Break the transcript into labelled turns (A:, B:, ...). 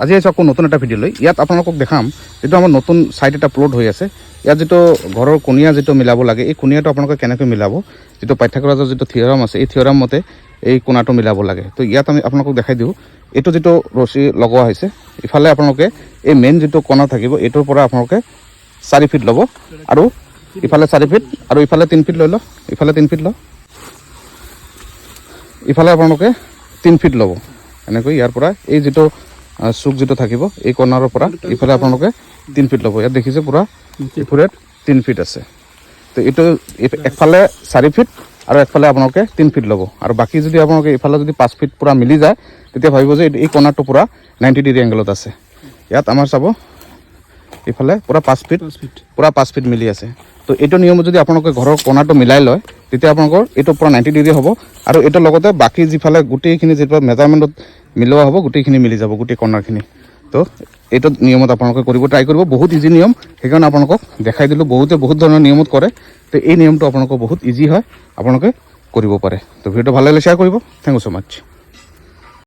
A: আজি আহিছোঁ আকৌ নতুন এটা ভিডিঅ' লৈ। ইয়াত আপোনালোকক দেখাম যিটো আমাৰ নতুন ছাইট এটা আপলোড হৈ আছে। ইয়াত যিটো ঘৰৰ কোণীয়া যিটো মিলাব লাগে, এই কোণীয়াটো আপোনালোকে কেনেকৈ মিলাব, যিটো পাঠ্যক্ৰমৰ যিটো থিয়ৰাম আছে, এই থিয়ৰাম মতে এই কোণাটো মিলাব লাগে। তো ইয়াত আমি আপোনালোকক দেখাই দিওঁ। এইটো যিটো ৰছী লগোৱা হৈছে, ইফালে আপোনালোকে এই মেইন যিটো কোণা থাকিব, এইটোৰ পৰা আপোনালোকে 4 ফিট ল'ব আৰু ইফালে 4 ফিট আৰু ইফালে 3 ফিট লৈ লওক। ইফালে 3 ফিট লওক, ইফালে আপোনালোকে 3 ফিট ল'ব। এনেকৈ ইয়াৰ পৰা এই যিটো চুক যিটো থাকিব, এই কৰ্নাৰৰ পৰা ইফালে আপোনালোকে 3 ফিট ল'ব। ইয়াত দেখিছে পূৰা ইফালে 3 ফিট আছে। তো এইটো একফালে 4 ফিট আৰু একফালে আপোনালোকে 3 ফিট ল'ব। আৰু বাকী যদি আপোনালোকে ইফালে যদি 5 ফিট পূৰা মিলি যায়, তেতিয়া ভাবিব যে এই কৰ্নাৰটো পূৰা 90 ডিগ্ৰী এংগলত আছে। ইয়াত আমাৰ চাব ইফালে পূৰা 5 ফিট মিলি আছে। তো এইটো নিয়মত যদি আপোনালোকে ঘৰৰ কৰ্নাৰটো মিলাই লয়, তেতিয়া আপোনালোকৰ এইটো পূৰা 90 ডিগ্ৰী হ'ব। আৰু এইটোৰ লগতে বাকী যিফালে গোটেইখিনি যিটো মেজাৰমেণ্টত মিলোৱা হ'ব, গোটেইখিনি মিলি যাব, গোটেই কৰ্নাৰখিনি। তো এইটো নিয়মত আপোনালোকে কৰিব ট্ৰাই কৰিব। বহুত ইজি নিয়ম, সেইকাৰণে আপোনালোকক দেখাই দিলোঁ। বহুতে বহুত ধৰণৰ নিয়মত কৰে, তো এই নিয়মটো আপোনালোকৰ বহুত ইজি হয়, আপোনালোকে কৰিব পাৰে। তো ভিডিঅ'টো ভাল লাগিলে শ্বেয়াৰ কৰিব। Thank you so' much.